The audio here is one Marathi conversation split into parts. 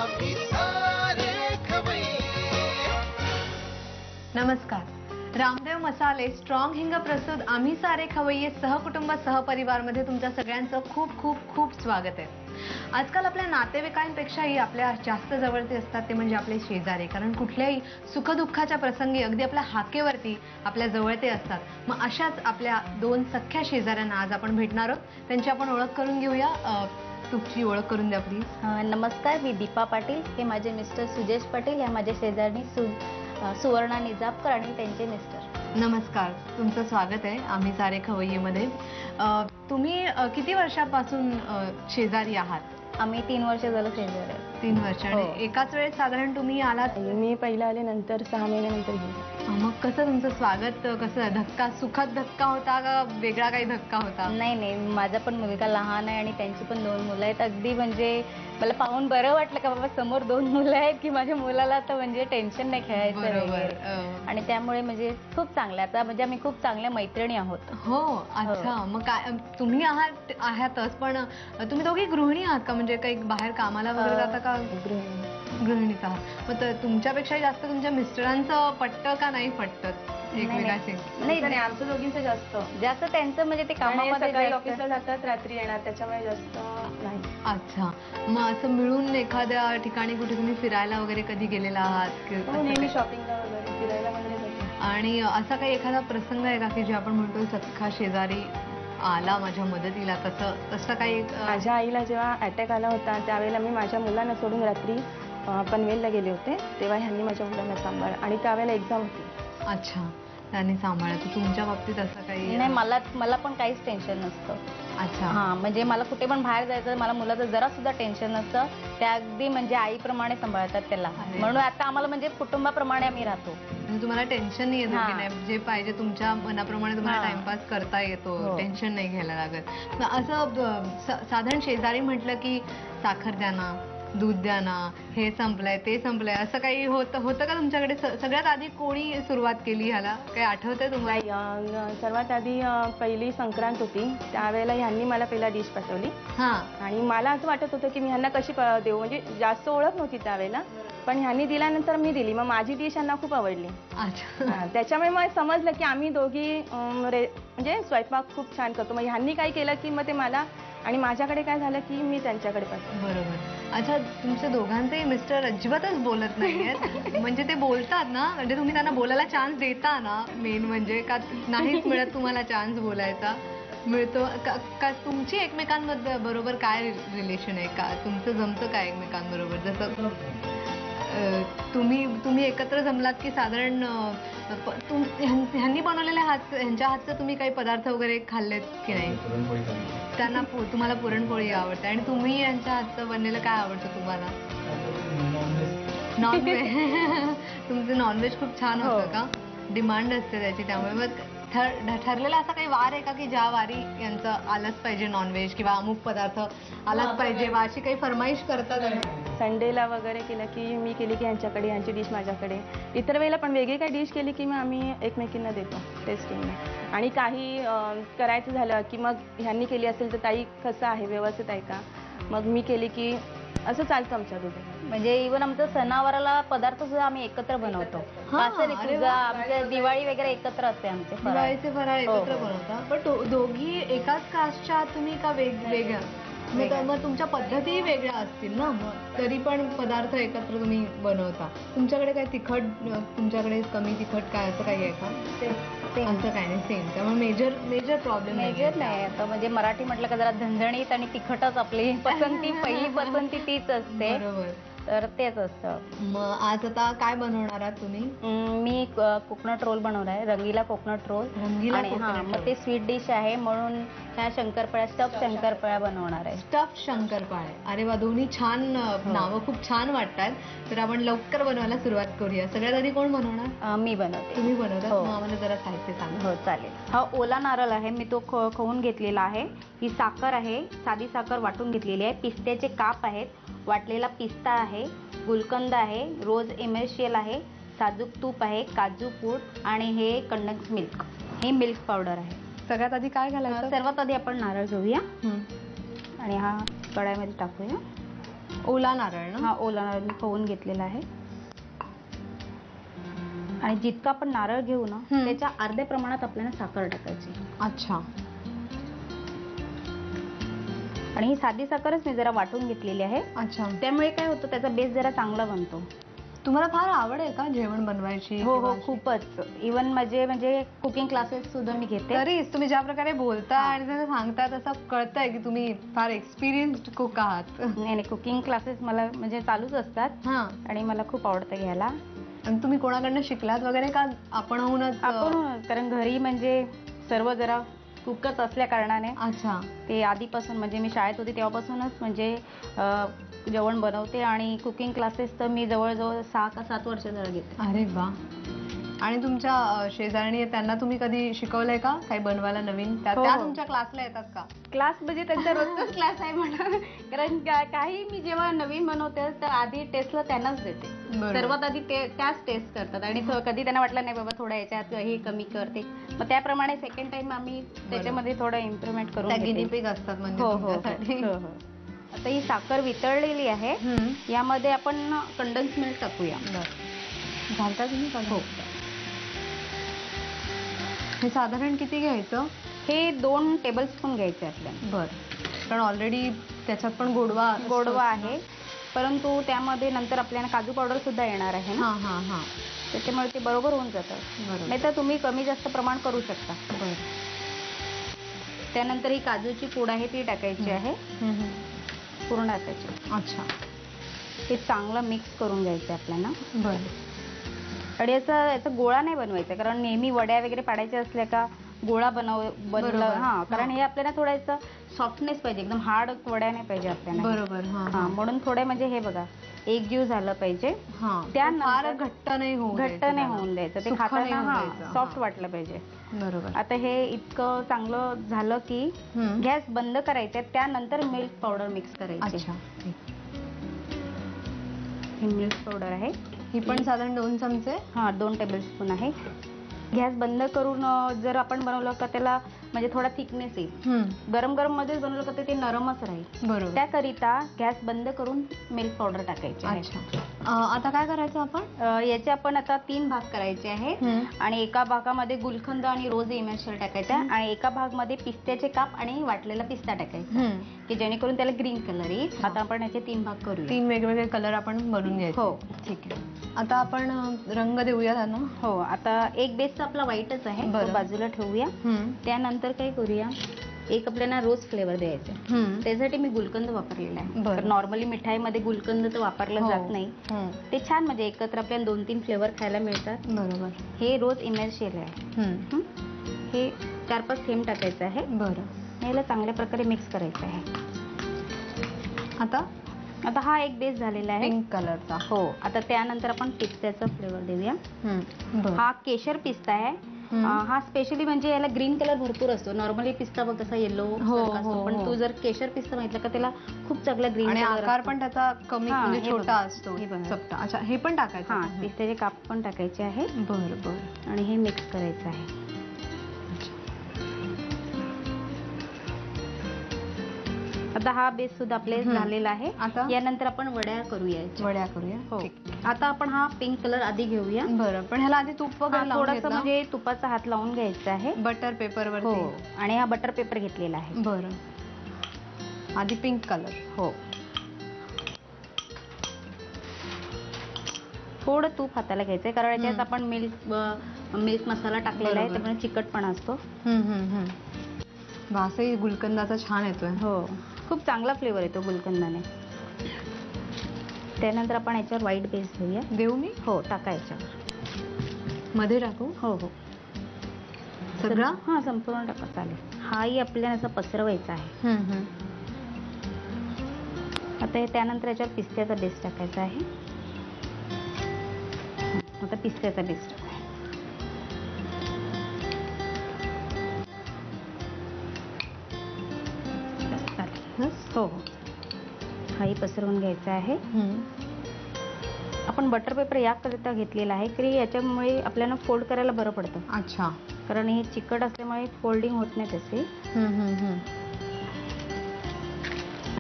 आम्ही सारे खवय्ये. नमस्कार. रामदेव मसाले स्ट्रॉंग हिंग प्रस्तुत आम्ही सारे खवय्ये सहकुटुंब सहपरिवार मध्ये तुमच्या सगळ्यांचं खूप खूप खूप स्वागत आहे. आजकाल आपल्या नातेवाईकांपेक्षाही आपल्या जास्त जवळचे असतात ते म्हणजे आपले शेजारी. कारण कुठल्याही सुखदुःखाच्या प्रसंगी अगदी आपल्या हाकेवरती आपल्या जवळचे असतात. मग अशाच आपल्या दोन सख्ख्या शेजाऱ्यांना आज आपण भेटणार आहोत. त्यांची आपण ओळख करून घेऊया. तुमची ओळख करून द्या प्लीज. नमस्कार, मी दीपा पाटील. हे माझे मिस्टर सुजेश पाटील. या माझ्या शेजारणी सुवर्णा निजापकर आणि त्यांचे मिस्टर. नमस्कार, तुमचं स्वागत आहे आम्ही सारे खवय्येमध्ये. तुम्ही किती वर्षापासून शेजारी आहात? आम्ही 3 वर्ष झालं शेजार आहे. 3 वर्ष. आणि एकाच वेळेस साधारण तुम्ही आलात? मी पहिला आले, नंतर 6 महिन्यानंतर गेले. मग कसं तुमचं स्वागत कसं? धक्का, सुखद धक्का होता का वेगळा काही धक्का होता? नाही, माझा पण मुलगा लहान आहे आणि त्यांची पण 2 मुलं आहेत. अगदी म्हणजे मला पाहून बरं वाटलं का बाबा समोर 2 मुलं आहेत की माझ्या मुलाला आता म्हणजे टेन्शन नाही खेळायचं वगैरे. आणि त्यामुळे म्हणजे खूप चांगलं आता म्हणजे आम्ही खूप चांगल्या मैत्रिणी आहोत. हो, अच्छा. मग काय तुम्ही आहातच, पण तुम्ही दोघी गृहिणी आहात का? म्हणजे काही बाहेर कामाला वगैरे जाता का? गृहिणीच आहात. मग तुमच्यापेक्षा जास्त तुमच्या मिस्टरांचं पटतं का नाही पटतं एकमेकांशी? नाही, आमचं दोघींचं जास्त त्यांचं म्हणजे ते कामामध्ये सकाळी ऑफिसला जातात, रात्री येणार, त्याच्यामुळे जास्त नाही. अच्छा. मग असं मिळून एखाद्या ठिकाणी कुठे तुम्ही फिरायला वगैरे कधी गेलेला आहात? नेहमी शॉपिंगला वगैरे फिरायला वगैरे जातो. आणि असा काही एखादा प्रसंग आहे का की जे आपण म्हणतो सख्खा शेजारी आला माझ्या मदतीला, तसं काही? माझ्या आईला जेव्हा अटॅक आला होता त्यावेळेला मी माझ्या मुलांना सोडून रात्री पनवेलला गेले होते. तेव्हा ह्यांनी माझ्या मुलांना सांभाळ, आणि त्यावेळेला एक्झाम होती. अच्छा, त्यांनी सांभाळलं. तुमच्या बाबतीत असं काही? नाही, मला पण काहीच टेन्शन नसतं. अच्छा. हां, म्हणजे मला कुठे पण बाहेर जायचं, मला मुलाचं जरा सुद्धा टेन्शन नसतं. त्या अगदी म्हणजे आईप्रमाणे सांभाळतात त्याला. म्हणून आता आम्हाला म्हणजे कुटुंबाप्रमाणे आम्ही राहतो. म्हणजे तुम्हाला टेन्शन नाही येत की नाही, जे पाहिजे तुमच्या मनाप्रमाणे तुम्हाला टाइमपास करता येतो, टेन्शन नाही घ्यायला लागत. असं साधारण शेजारी म्हटलं की साखर द्या ना, दूध द्या ना, हे संपलंय ते संपलंय, असं काही होतं का तुमच्याकडे? सगळ्यात आधी कोणी सुरुवात केली ह्याला, काही आठवतंय तुम्हाला? सर्वात आधी पहिली संक्रांत होती, त्यावेळेला ह्यांनी मला पहिला डिश पाठवली. आणि मला असं वाटत होतं की मी ह्यांना कशी देऊ, म्हणजे जास्त ओळख नव्हती त्यावेळेला, पण ह्यांनी दिल्यानंतर मी दिली. मग माझी डिश ह्यांना खूप आवडली. अच्छा. त्याच्यामुळे मग समजलं की आम्ही दोघी म्हणजे स्वयंपाक खूप छान करतो. मग ह्यांनी काय केलं की मग ते मला, आणि माझ्याकडे काय झालं की मी त्यांच्याकडे पाठवलं. बरोबर. अच्छा, तुमच्या दोघांचेही मिस्टर अजिबातच बोलत नाहीयेत? म्हणजे ते बोलतात ना, म्हणजे तुम्ही त्यांना बोलायला चान्स देता ना? मेन म्हणजे का नाहीच मिळत तुम्हाला चान्स बोलायचा? मिळतो का? तुमची एकमेकांबद्दल बरोबर काय रिलेशन आहे? का तुमचं जमतं काय एकमेकांबरोबर? जसं तुम्ही एकत्र जमलात की साधारण ह्यांनी बनवलेल्या ह्यांच्या हातचं तुम्ही काही पदार्थ वगैरे खाल्लेत की नाही? त्यांना तुम्हाला पुरणपोळी आवडते, आणि तुम्ही यांच्या हातचं बनलेलं काय आवडतं तुम्हाला? नॉनव्हेज. तुमचं नॉनव्हेज खूप छान होतं का? डिमांड असते त्याची, त्यामुळे मग ठरलेला असा काही वार आहे का की ज्या वारी यांचं आलंच पाहिजे नॉनव्हेज, किंवा अमुक पदार्थ आलाच पाहिजे, वा अशी काही फरमाईश करतात? संडेला वगैरे केलं की मी केली की ह्यांच्याकडे, ह्यांची डिश माझ्याकडे. इतर वेळेला पण वेगळी काही डिश केली की मग आम्ही एकमेकींना देतो टेस्टिंगला. आणि काही करायचं झालं की मग ह्यांनी केली असेल तर ताई कसं आहे, व्यवस्थित आहे का, मग मी केली की असं चालतं आमच्या दोघे. म्हणजे इव्हन आमचं सणावाराला पदार्थ सुद्धा आम्ही एकत्र बनवतो. असं नाही तुझा आमच्या दिवाळी वगैरे एकत्र असते आमचे. दिवाळीचे फराळ एकत्र बनवता? पण दोघी एकाच कास्टच्या आहात तुम्ही का वेगवेगळ्या? मग तुमच्या पद्धती वेगळ्या असतील ना, मग तरी पण पदार्थ एकत्र तुम्ही बनवता. तुमच्याकडे काय तिखट, तुमच्याकडे कमी तिखट काय असं काही आहे का? असं काय नाही, सेम. त्यामुळे मेजर प्रॉब्लेम नाही. आता म्हणजे मराठी म्हटलं का जरा झणझणीत आणि तिखटच आपली पसंती, पहिली पसंती तीच असते. बरोबर. तर तेच असतं. मग आज आता काय बनवणार आहात तुम्ही? मी कोकोनट रोल बनवणार आहे, रंगीला कोकोनट रोल. आणि मग ते स्वीट डिश आहे म्हणून ह्या शंकरपाळ्या, स्टफ शंकरपाळ्या बनवणार आहे. स्टफ शंकरपाळे. अरे वा, दोन्ही छान नावं खूप छान वाटतात. तर आपण लवकर बनवायला सुरुवात करूया. सगळ्यात आधी कोण बनवणार? मी बनवते. तुम्ही बनवता? मग आम्हाला जरा साहित्य सांगा. हो, चालेल. हा ओला नारळ आहे, मी तो खवून घेतलेला आहे. ही साखर आहे, साधी साखर वाटून घेतलेली आहे. पिस्त्याचे काप आहेत, वाटलेला पिस्ता आहे, गुलकंद आहे, रोज एमेशियल आहे, साजूक तूप आहे, काजू पूड, आणि हे कंडेन्स मिल्क, हे मिल्क पावडर आहे. सगळ्यात आधी काय घालायचं? सर्वात आधी आपण नारळ घेऊया आणि हा कढाईमध्ये टाकूया. ओला नारळ ना? हा ओला नारळ मी खवून घेतलेला आहे. आणि जितका आपण नारळ घेऊ ना त्याच्या अर्ध्या प्रमाणात आपल्याला साखर टाकायची. अच्छा. आणि ही साधी साखरच मी जरा वाटून घेतलेली आहे. अच्छा. त्यामुळे काय होतं त्याचा बेस जरा चांगला बनतो. तुम्हाला फार आवड आहे का जेवण बनवायची? हो किंवा हो अशी? खूपच. इवन म्हणजे कुकिंग क्लासेस सुद्धा मी घेते. तरीच तुम्ही ज्या प्रकारे बोलता आणि जसं सांगता तसं कळतंय की तुम्ही फार एक्सपिरियन्स्ड कुक आहात. नाही कुकिंग क्लासेस मला म्हणजे चालूच असतात हा. आणि मला खूप आवडतं घ्यायला. आणि तुम्ही कोणाकडनं शिकलात वगैरे का आपणहूनच? आपण कारण घरी म्हणजे सर्व जरा कुकच असल्या कारणाने अच्छा. ते आधीपासून म्हणजे मी शाळेत होती तेव्हापासूनच म्हणजे जेवण बनवते आणि कुकिंग क्लासेस तर मी जवळजवळ 6 का 7 वर्ष झालं घेते. अरे वा. आणि तुमच्या शेजारणी त्यांना तुम्ही कधी शिकवलंय का काही बनवायला नवीन? त्या हो, त्या हो. तुमच्या क्लासला येतात का? क्लास म्हणजे त्यांचा रोजचाच क्लास आहे म्हणा. कारण काही मी जेव्हा नवीन बनवते तर आधी टेस्टला त्यांनाच देते. बरोबर. सर्वात आधी त्याच टेस्ट करतात आणि कधी त्यांना वाटलं नाही बाबा थोडं याच्यात हे कमी करते मग त्याप्रमाणे सेकंड टाइम आम्ही त्याच्यामध्ये थोडं इम्प्रुव्हमेंट करून त्या घेते. गिनीपिग असतात म्हणजे हो हो हो, तुमच्यासाठी. हो, हो. आता ही साखर वितळलेली आहे. यामध्ये आपण कंडन्स मिल्क टाकूया. बरं. घालता तुम्ही का? हो. हे साधारण किती घ्यायचं? हे 2 टेबलस्पून घ्यायचे आपल्याला. बरं. कारण ऑलरेडी त्याच्यात पण गोडवा गोडवा आहे परंतु त्यामध्ये नंतर आपल्याला काजू पावडर सुद्धा येणार आहे ना. हां हां हां. त्याच्यामुळे ते बरोबर होऊन जातं. बरोबर. नाही तर तुम्ही कमी जास्त प्रमाण करू शकता. बरं. त्यानंतर ही काजूची पूड आहे ती टाकायची आहे. पूर्ण टाकायची. अच्छा. हे चांगलं मिक्स करून घ्यायचं आपल्याला. बरं. आणि याचा गोळा नाही बनवायचा कारण नेहमी वड्या वगैरे पाडायच्या असल्या का गोळा बनवला. बरोबर. हां कारण हे आपल्याला थोडं सॉफ्टनेस पाहिजे एकदम हार्ड वड्या नाही पाहिजे आपल्याला. बरोबर. हां म्हणून थोडे म्हणजे हे बघा एक जीव झालं पाहिजे. हां. त्यानंतर फार घट्ट नाही होऊ घट्ट नाही होऊन द्यायचं ते सुक्कं नाही खाताना होऊन हां द्यायचं. सॉफ्ट हां. वाटलं पाहिजे. बरोबर. आता हे इतकं चांगलं झालं की गॅस बंद करायचा त्यानंतर मिल्क पावडर मिक्स करायची. अच्छा. ही मिल्क पावडर आहे. ही पण साधारण 2 चमचे? हां 2 टेबलस्पून आहे. गॅस बंद करून जर आपण बनवलं का त्याला म्हणजे थोडा थिकनेस येईल. गरम गरम मध्येच बनवलं का ते नरमच राहील. बरोबर. त्याकरिता गॅस बंद करून मिल्क पावडर टाकायची आहे. अच्छा. आता काय करायचं आपण? याचे आपण आता 3 भाग करायचे आहेत आणि एका भागामध्ये गुलकंद आणि रोज इमल्शन टाकायचा आणि एका भागमध्ये पिस्त्याचे काप आणि वाटलेला पिस्ता टाकायचा की जेणेकरून त्याला ग्रीन कलर येईल. आता आपण याचे 3 भाग करूया. 3 वेगवेगळे कलर आपण बनवून घ्यायचे. हो. ठीक आहे. आता आपण रंग देऊया त्यांना. हो. आता एक बेस आपला व्हाईटच आहे तो बाजूला ठेवूया. त्यानंतर काय करूया एक आपल्याला रोज फ्लेवर द्यायचा. त्यासाठी मी गुलकंद वापरलेला आहे. नॉर्मली मिठाईमध्ये गुलकंद तर वापरलं जात नाही. ते छान म्हणजे एकत्र आपल्याला 2-3 फ्लेवर खायला मिळतात. बरोबर. हे रोज इमल्शन आहे. हे 4-5 थेंब टाकायचं आहे. बरं. याला चांगल्या प्रकारे मिक्स करायचं आहे. आता हा एक बेस झालेला आहे पिंक कलरचा. हो. आता त्यानंतर आपण पिस्त्याचा फ्लेवर देऊया. बरं. हा केशर पिस्ता आहे. हा स्पेशली म्हणजे याला ग्रीन कलर भरपूर असतो. नॉर्मली पिस्ता बघ कसा येलो असतो पण तू जर केशर पिस्ता माहितलं का त्याला खूप चांगला ग्रीन आणि कलर आकार पण त्याचा कमी हां, म्हणजे हे छोटा बघा. असतो. हे बघा. चपटा. अच्छा. हे पण टाकायचं? हा पिस्त्याचे काप पण टाकायचे आहे. बरं बरं. आणि हे मिक्स करायचं आहे. आता हा बेस सुद्धा आपले झालेला आहे. आता यानंतर आपण वड्या करूया. वड्या करूया. हो. ठीक. आता आपण हा पिंक कलर आधी घेऊया. बरं. पण ह्याला आधी तूप वगैरे लावून थोडंसं घेतलं? म्हणजे तुपाचा हात लावून घ्यायचा आहे. बटर पेपर हो. वरती. आणि हा बटर पेपर घेतलेला आहे. बरं. आधी पिंक कलर. हो. थोडं तूप हाताला घ्यायचंय कारण याच्यात आपण मिल्क मसाला टाकलेला आहे त्यामुळे चिकटपणा असतो. वासही गुलकंदाचा छान येतोय. हो. खूप चांगला फ्लेवर येतो गुलकंदाने. त्यानंतर आपण याच्यावर व्हाईट बेस घेऊया. देऊ मी? हो टाका याच्यावर. मध्ये टाकू? हो हो. सगळं? हां संपूर्ण टाका चालेल. हाही आपल्याला असा पसरवायचा आहे. आता त्यानंतर याच्यावर पिस्त्याचा बेस टाकायचा आहे. आता पिस्त्याचा बेस टाका. हो हो. हाही पसरवून घ्यायचा आहे. आपण बटर पेपर याकरिता घेतलेला आहे की याच्यामुळे आपल्याला फोल्ड करायला बरं पडतं. अच्छा. कारण हे चिकट असल्यामुळे फोल्डिंग होत नाही तसे.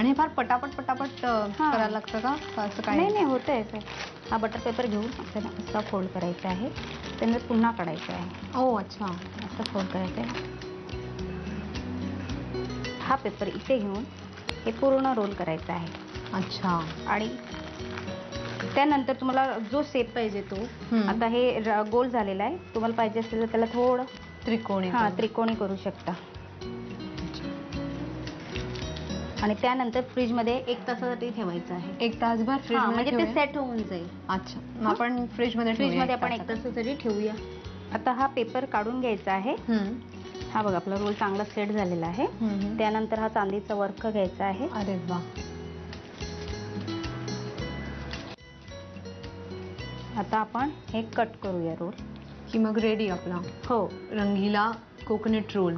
आणि हे फार पटापट करायला लागतं का असं काय? नाही होतंय. हा बटर पेपर घेऊन आपल्याला असा फोल्ड करायचा आहे, त्यानंतर पुन्हा काढायचा आहे. ओ अच्छा. असं फोल्ड करायचं आहे. हा पेपर इथे घेऊन हे पूर्ण रोल करायचा आहे. अच्छा. आणि त्यानंतर तुम्हाला जो शेप पाहिजे तो, आता हे गोल झालेला आहे, तुम्हाला पाहिजे असेल तर त्याला थोडं त्रिकोणी करू शकता. आणि त्यानंतर फ्रीजमध्ये 1 तासासाठी ठेवायचं आहे. 1 तासभर फ्रीज म्हणजे ते सेट होऊन जाईल. अच्छा, मग आपण फ्रीजमध्ये आपण 1 तासासाठी ठेवूया. आता हा पेपर काढून घ्यायचा आहे. हा बघा आपला रोल चांगला सेट झालेला आहे. त्यानंतर हा चांदीचा वर्क घ्यायचा आहे. अरे वा. आता आपण हे कट करूया रोल की मग रेडी आपला. हो, रंगीला कोकोनट रोल.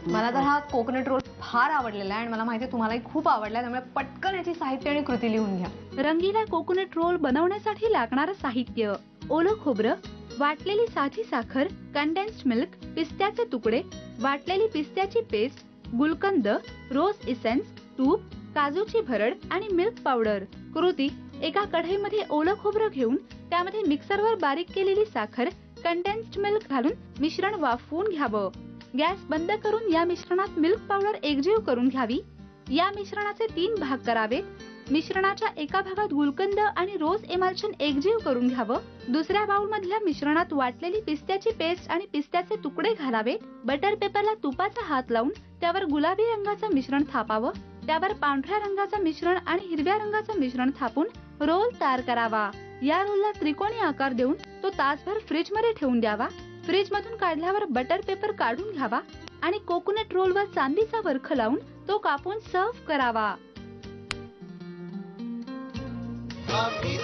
मला तर हा कोकोनट रोल फार आवडलेला आहे आणि मला माहिती आहे तुम्हालाही खूप आवडला, त्यामुळे पटकन याची साहित्य आणि कृती लिहून घ्या. रंगीला कोकोनट रोल बनवण्यासाठी लागणारं साहित्य: ओलं खोबरं, वाटलेली साधी साखर, कंडेन्स्ड मिल्क, पिस्त्याचे तुकडे, वाटलेली पिस्त्याची पेस्ट, गुलकंद, रोज इसेन्स, तूप, काजूची भरड आणि मिल्क पावडर. कृती: एका कढईमध्ये ओलं खोबरं घेऊन त्यामध्ये मिक्सरवर बारीक केलेली साखर, कंडेन्स्ड मिल्क घालून मिश्रण वाफवून घ्यावं. गॅस बंद करून या मिश्रणात मिल्क पावडर एकजीव करून घ्यावी. या मिश्रणाचे 3 भाग करावेत. मिश्रणाच्या एका भागात गुलकंद आणि रोज एमल्शन एकजीव करून घ्यावं. दुसऱ्या बाउल मधल्या मिश्रणात वाटलेली पिस्त्याची पेस्ट आणि पिस्त्याचे तुकडे घालावेत. बटर पेपरला तुपाचा हात लावून त्यावर गुलाबी रंगाचं मिश्रण थापावं. त्यावर पांढऱ्या रंगाचं मिश्रण आणि हिरव्या रंगाचं मिश्रण थापून रोल तयार करावा. या रोलला त्रिकोणी आकार देऊन तो तासभर फ्रीज मध्ये ठेवून द्यावा. फ्रीज मधून काढल्यावर बटर पेपर काढून घ्यावा आणि कोकोनट रोलवर चांदीचा वर्ख लावून तो कापून सर्व्ह करावा. आम्ही